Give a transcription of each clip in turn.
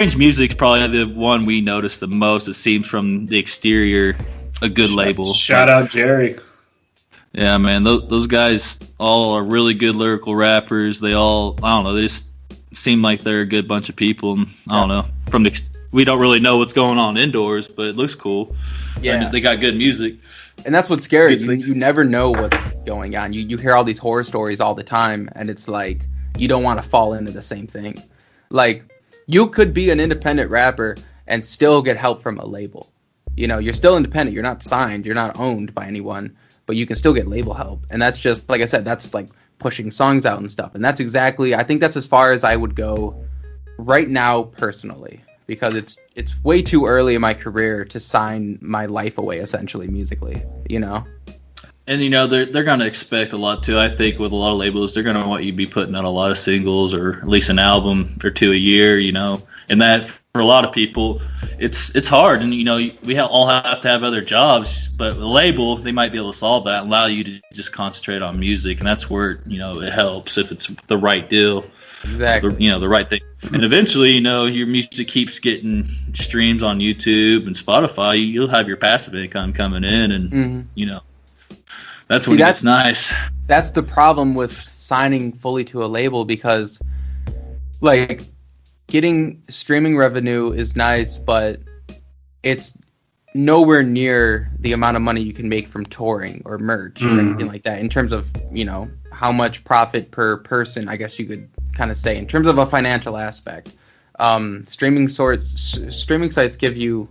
Strange Music's probably the one we noticed the most. It seems from the exterior a good label. Shout out Jerry. Yeah, man, those guys all are really good lyrical rappers. They all, I don't know, they just seem like they're a good bunch of people. And I don't know, we don't really know what's going on indoors, but it looks cool. Yeah, and they got good music. And that's what's scary. You never know what's going on. You hear all these horror stories all the time, and it's like you don't want to fall into the same thing. Like, you could be an independent rapper and still get help from a label. You know, you're still independent. You're not signed. You're not owned by anyone, but you can still get label help. And that's just, like I said, that's like pushing songs out and stuff. And that's exactly, I think that's as far as I would go right now personally, because it's way too early in my career to sign my life away, essentially, musically, you know? And, you know, they're going to expect a lot, too. I think with a lot of labels, they're going to want you to be putting out a lot of singles or at least an album or two a year, you know. And that, for a lot of people, it's hard. And, you know, we all have to have other jobs. But a label, they might be able to solve that and allow you to just concentrate on music. And that's where, you know, it helps if it's the right deal. Exactly. You know, the right thing. And eventually, you know, your music keeps getting streams on YouTube and Spotify. You'll have your passive income coming in and, you know. That's when it's nice. That's the problem with signing fully to a label, because, like, getting streaming revenue is nice, but it's nowhere near the amount of money you can make from touring or merch or anything like that in terms of, you know, how much profit per person, I guess you could kind of say, in terms of a financial aspect. Streaming sites give you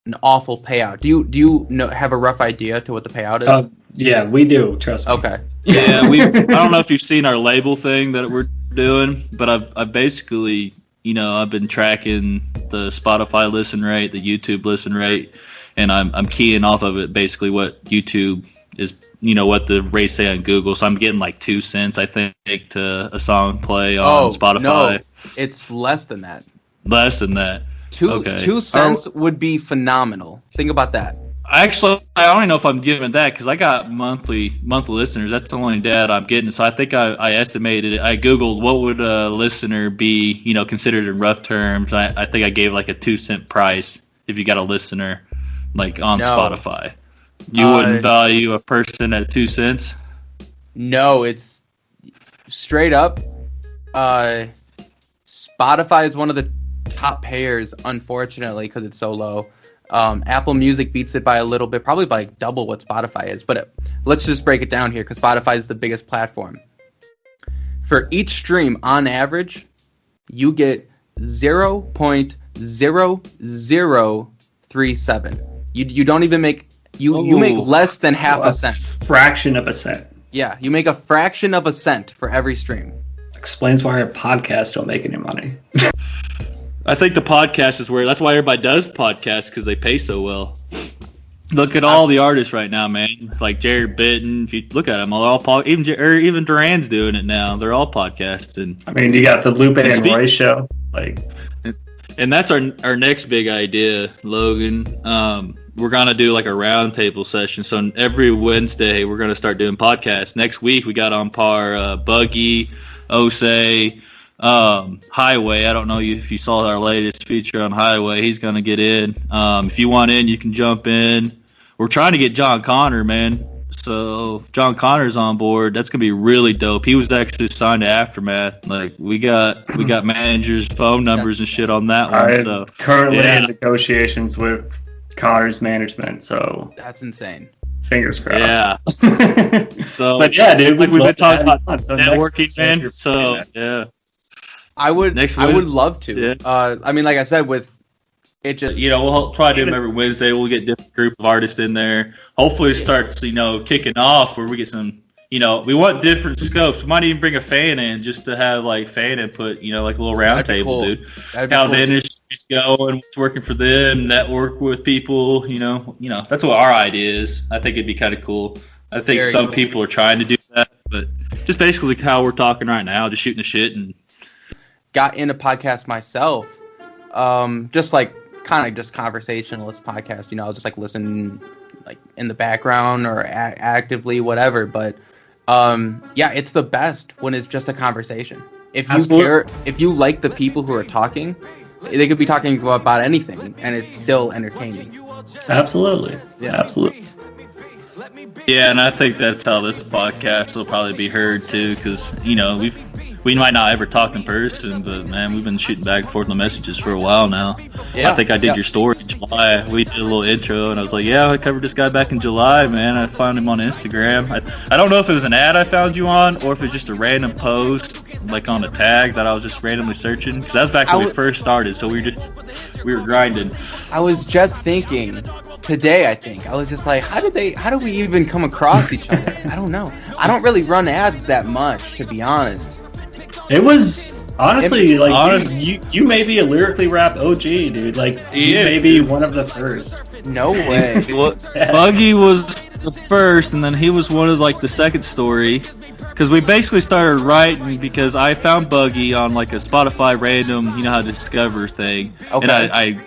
an awful payout. Do you have a rough idea to what the payout is? Yeah, we do. Trust me. Okay. Yeah, I don't know if you've seen our label thing that we're doing, but I've basically, you know, I've been tracking the Spotify listen rate, the YouTube listen rate, and I'm keying off of it basically what YouTube is, you know, what the rates say on Google. So I'm getting like 2 cents, I think, to a song play on Spotify. No, it's less than that. Less than that. 2 cents would be phenomenal. Think about that. Actually, I don't even know if I'm giving that because I got monthly listeners. That's the only data I'm getting. So I think I estimated it. I Googled what would a listener be, you know, considered in rough terms. I think I gave like a 2 cent price if you got a listener, like on Spotify. You wouldn't value a person at 2 cents? No, it's straight up. Spotify is one of the top payers, unfortunately, because it's so low. Apple Music beats it by a little bit, probably by double what Spotify is. But let's just break it down here, because Spotify is the biggest platform. For each stream, on average, you get 0.0037. You don't even make you make less than half a cent. Fraction of a cent. Yeah, you make a fraction of a cent for every stream. Explains why our podcasts don't make any money. I think the podcast is where, that's why everybody does podcasts, because they pay so well. Look at all the artists right now, man. Like Jared Bitton, if you look at them, even Duran's doing it now. They're all podcasting. I mean, you got the Lupe and Roy show, like, and that's our next big idea, Logan. We're gonna do like a roundtable session. So every Wednesday, we're gonna start doing podcasts. Next week, we got on par Buggy, Osei. Highway, I don't know if you saw our latest feature on Highway. He's going to get in. If you want in, you can jump in. We're trying to get John Connor, man. So if John Connor's on board, that's going to be really dope. He was actually signed to Aftermath. Like, we got managers' phone numbers and shit on that one. So currently in negotiations with Connor's management. So that's insane. Fingers crossed. Yeah. So, but yeah, dude, we've been talking about networking, man. So yeah. I would love to. Yeah. I mean, like I said, with it just, you know, we'll try to do them every Wednesday. We'll get different group of artists in there. Hopefully it starts, you know, kicking off where we get some, you know, we want different scopes. We might even bring a fan in just to have like fan input, you know, like a little round table, dude. How the industry's going, what's working for them, network with people, you know, that's what our idea is. I think it'd be kind of cool. I think some people are trying to do that, but just basically how we're talking right now, just shooting the shit. And got into podcast myself, just like kind of just conversationalist podcast, you know, I'll just like listen like in the background or actively, whatever. But yeah, it's the best when it's just a conversation. If you care, if you like the people who are talking, They could be talking about anything, and it's still entertaining. Absolutely. Yeah. Absolutely. Yeah, and I think that's how this podcast will probably be heard too, because we might not ever talk in person, but man, we've been shooting back and forth on messages for a while now. Yeah, I think I did your story in July. We did a little intro, and I was like, yeah, I covered this guy back in July, man. I found him on Instagram. I don't know if it was an ad I found you on, or if it's just a random post, like on a tag that I was just randomly searching, because that was back when we first started, so we were grinding. I was just thinking today, I think I was just like, how do we even come across each other? I don't know. I don't really run ads that much, to be honest. It was honestly you may be a Lyrically Rap OG, dude. Like you may be one of the first. No way. Buggy was the first, and then he was one of like the second story. Because we basically started writing because I found Buggy on like a Spotify random, you know how to discover thing. Okay.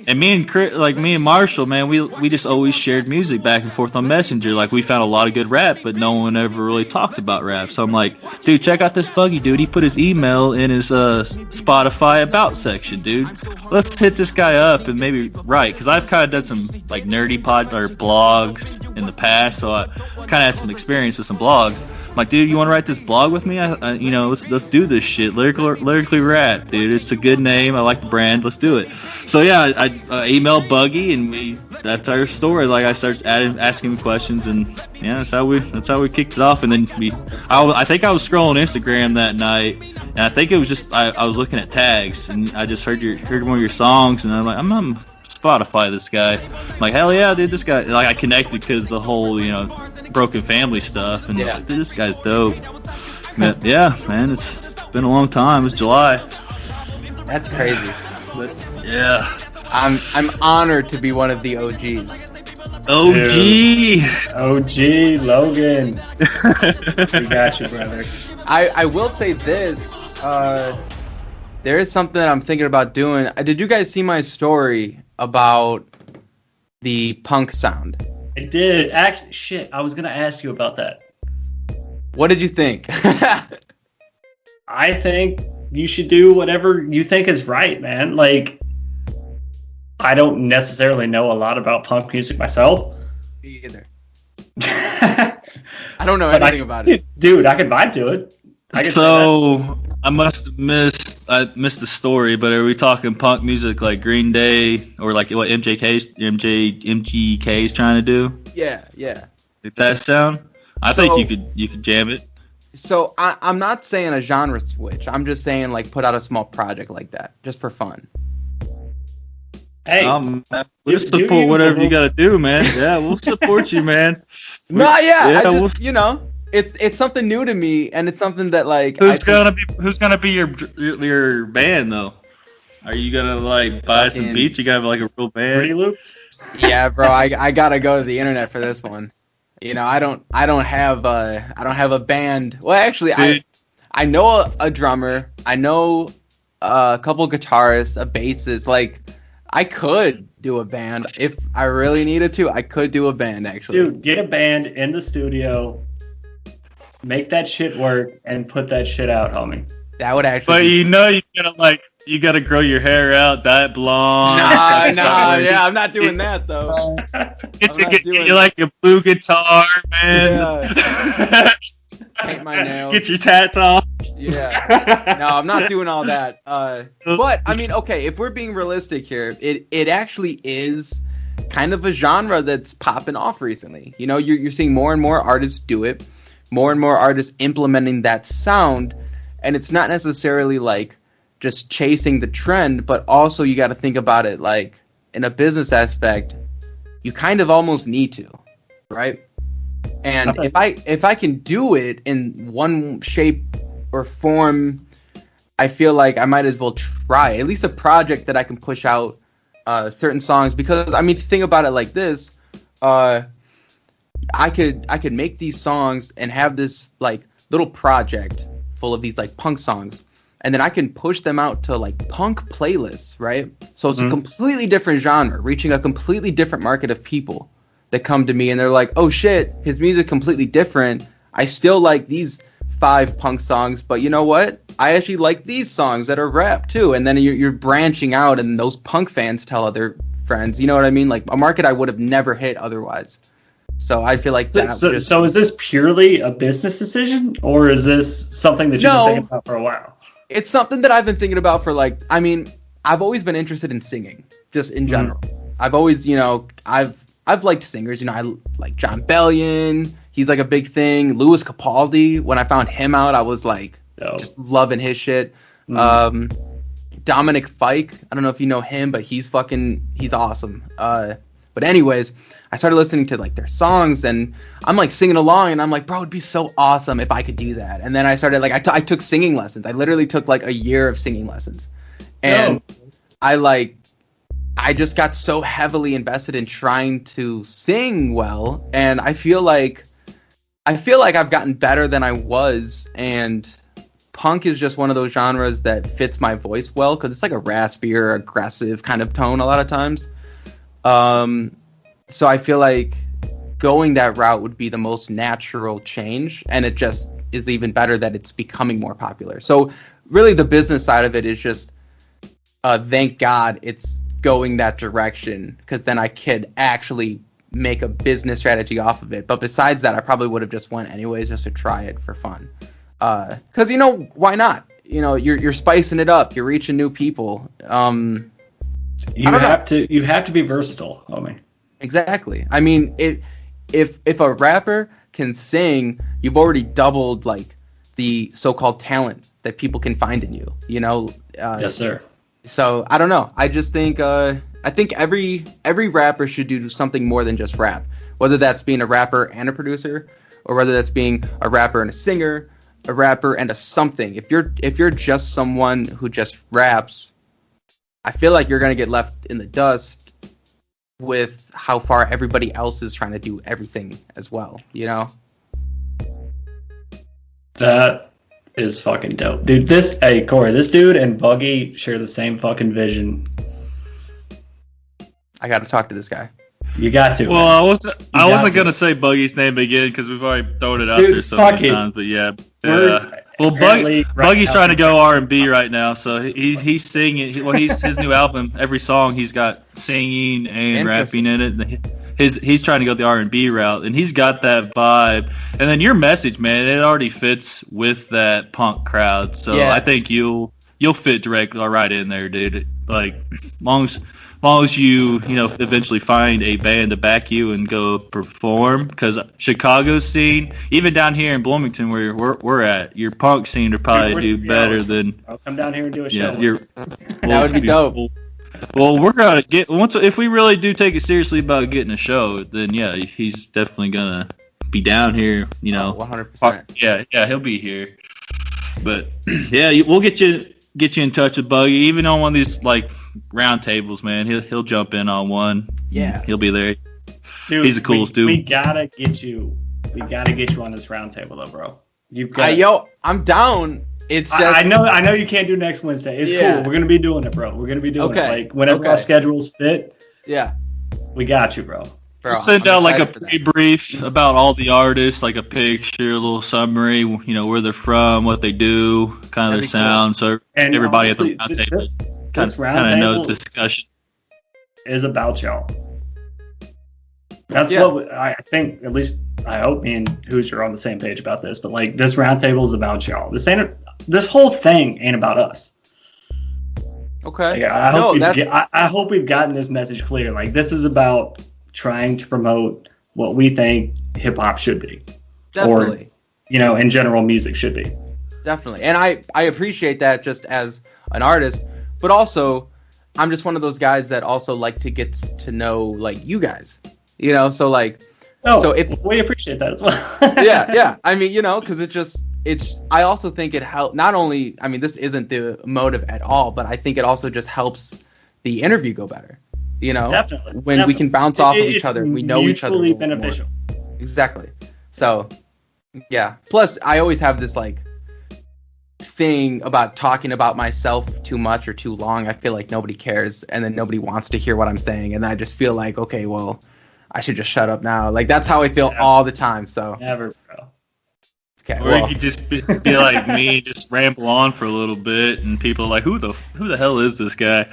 And me and Chris, like me and Marshall, man, we just always shared music back and forth on Messenger. Like we found a lot of good rap, but no one ever really talked about rap. So I'm like, dude, check out this Buggy dude. He put his email in his Spotify about section, dude. Let's hit this guy up and maybe write. Because I've kind of done some like nerdy blogs in the past, so I kind of had some experience with some blogs. I'm like, dude, you want to write this blog with me? Let's do this shit. Lyrically Rap, dude. It's a good name. I like the brand. Let's do it. So yeah, I emailed Buggy, and that's our story. Like I started asking him questions, and yeah, that's how we kicked it off. And then I think I was scrolling Instagram that night, and I think it was just I was looking at tags, and I just heard one of your songs, and I'm like, I'm Spotify this guy. I'm like, hell yeah, dude, this guy. Like I connected because the whole broken family stuff, and yeah. Dude, this guy's dope. But, yeah, man, it's been a long time. It's July. That's crazy. But yeah, I'm honored to be one of the OGs. OG Logan. We got you, brother. I will say this. There is something that I'm thinking about doing. Did you guys see my story about the punk sound? I did. Actually, shit, I was going to ask you about that. What did you think? I think you should do whatever you think is right, man. Like, I don't necessarily know a lot about punk music myself. Me either. I don't know anything about it. Dude, I could vibe to it. I must have missed the story, but are we talking punk music like Green Day or like what MGK is trying to do? Yeah. Like that sound? I think you could jam it. So I'm not saying a genre switch. I'm just saying like put out a small project like that just for fun. Hey, we'll support whatever you gotta do, man. Yeah, we'll support you, man. It's something new to me, and it's something that like who's gonna be your band though? Are you gonna like buy some beats? You gotta have like a real band. Pretty Loops? Yeah, bro. I gotta go to the internet for this one. I don't have a band. Well, actually, dude. I know a drummer. I know a couple guitarists, a bassist. Like, I could do a band if I really needed to. I could do a band, actually. Dude, get a band in the studio, make that shit work, and put that shit out, homie. That would actually. But you gotta grow your hair out, dye it blonde. Yeah, I'm not doing that though. Get like a blue guitar, man. Yeah. Paint my nails. Get your tats off. Yeah. No, I'm not doing all that. But I mean, okay, if we're being realistic here, it actually is kind of a genre that's popping off recently. You're seeing more and more artists do it, more and more artists implementing that sound, and it's not necessarily like just chasing the trend, but also you got to think about it like in a business aspect. You kind of almost need to, right? And if I can do it in one shape or form, I feel like I might as well try at least a project that I can push out certain songs. Because I mean, think about it like this: I could make these songs and have this like little project full of these like punk songs, and then I can push them out to like punk playlists, right? So it's a completely different genre, reaching a completely different market of people that come to me and they're like, oh shit, his music completely different. I still like these 5 punk songs, but you know what? I actually like these songs that are rap too. And then you're branching out, and those punk fans tell other friends. You know what I mean? Like a market I would have never hit otherwise. So I feel like that. So is this purely a business decision, or is this something that you've been thinking about for a while? It's something that I've been thinking about for like. I mean, I've always been interested in singing, just in general. I've always, I've liked singers. I like John Bellion. He's like a big thing. Louis Capaldi. When I found him out, I was like just loving his shit. Dominic Fike. I don't know if you know him, but he's awesome. But anyways, I started listening to like their songs, and I'm like singing along, and I'm like, bro, it'd be so awesome if I could do that. And then I started like I took singing lessons. I literally took like a year of singing lessons, and I just got so heavily invested in trying to sing well, and I feel like I've gotten better than I was, and punk is just one of those genres that fits my voice well, because it's like a raspier, aggressive kind of tone a lot of times. So I feel like going that route would be the most natural change, and it just is even better that it's becoming more popular. So really the business side of it is just thank God it's going that direction, because then I could actually make a business strategy off of it. But besides that, I probably would have just went anyways, just to try it for fun. Because why not? You're spicing it up. You're reaching new people. You have to be versatile, homie. Exactly. I mean, if a rapper can sing, you've already doubled like the so-called talent that people can find in you. Yes, sir. So I don't know. I just think I think every rapper should do something more than just rap. Whether that's being a rapper and a producer, or whether that's being a rapper and a singer, a rapper and a something. If you're just someone who just raps, I feel like you're gonna get left in the dust with how far everybody else is trying to do everything as well. That is fucking dope, dude. Corey, this dude and Buggy share the same fucking vision. I got to talk to this guy. You got to. Well, man. I wasn't gonna say Buggy's name again because we've already thrown it out there so many times. But yeah. Well, Buggy's trying to go R&B right now, so he's singing. His new album. Every song he's got singing and rapping in it. He's trying to go the R&B route, and he's got that vibe. And then your message, man, it already fits with that punk crowd. So I think you'll fit directly right in there, dude. Like as long as you eventually find a band to back you and go perform, because Chicago scene, even down here in Bloomington where we're at, your punk scene would probably do better than. I'll come down here and do a show. That would be dope. Well, we're gonna get if we really do take it seriously about getting a show, then he's definitely gonna be down here. 100%. Yeah, he'll be here. But we'll get you in touch with Buggy, even on one of these like round tables, man. He'll jump in on one. Yeah, he'll be there. Dude, he's the coolest dude. We gotta get you on this round table, though, bro. I'm down. It's just, I know you can't do next Wednesday. It's cool. We're gonna be doing it, bro. We're gonna be doing it. Like whenever our schedules fit. Yeah. We got you, bro. We'll send out like a pre-brief about all the artists, like a picture, a little summary, where they're from, what they do, kind of their sound, so and everybody honestly, at the round table kind of knows the discussion. Is about y'all. That's what I think. At least I hope me and Hoosier are on the same page about this. But like this round table is about y'all. This whole thing ain't about us. Okay. I hope we've gotten this message clear. Like this is about trying to promote what we think hip hop should be. Definitely. Or, in general, music should be. Definitely. And I appreciate that just as an artist, but also I'm just one of those guys that also like to get to know like you guys, so like, we appreciate that as well. yeah. I mean, because I also think it helps. Not only, I mean, this isn't the motive at all, but I think it also just helps the interview go better. When we can bounce off of each other, we know each other. Mutually beneficial. More. Exactly. So, yeah. Plus, I always have this like thing about talking about myself too much or too long. I feel like nobody cares, and then nobody wants to hear what I'm saying, and I just feel like, okay, well, I should just shut up now. Like that's how I feel all the time. So never, bro. Okay, Or you could just be like me, just ramble on for a little bit, and people are like, who the hell is this guy?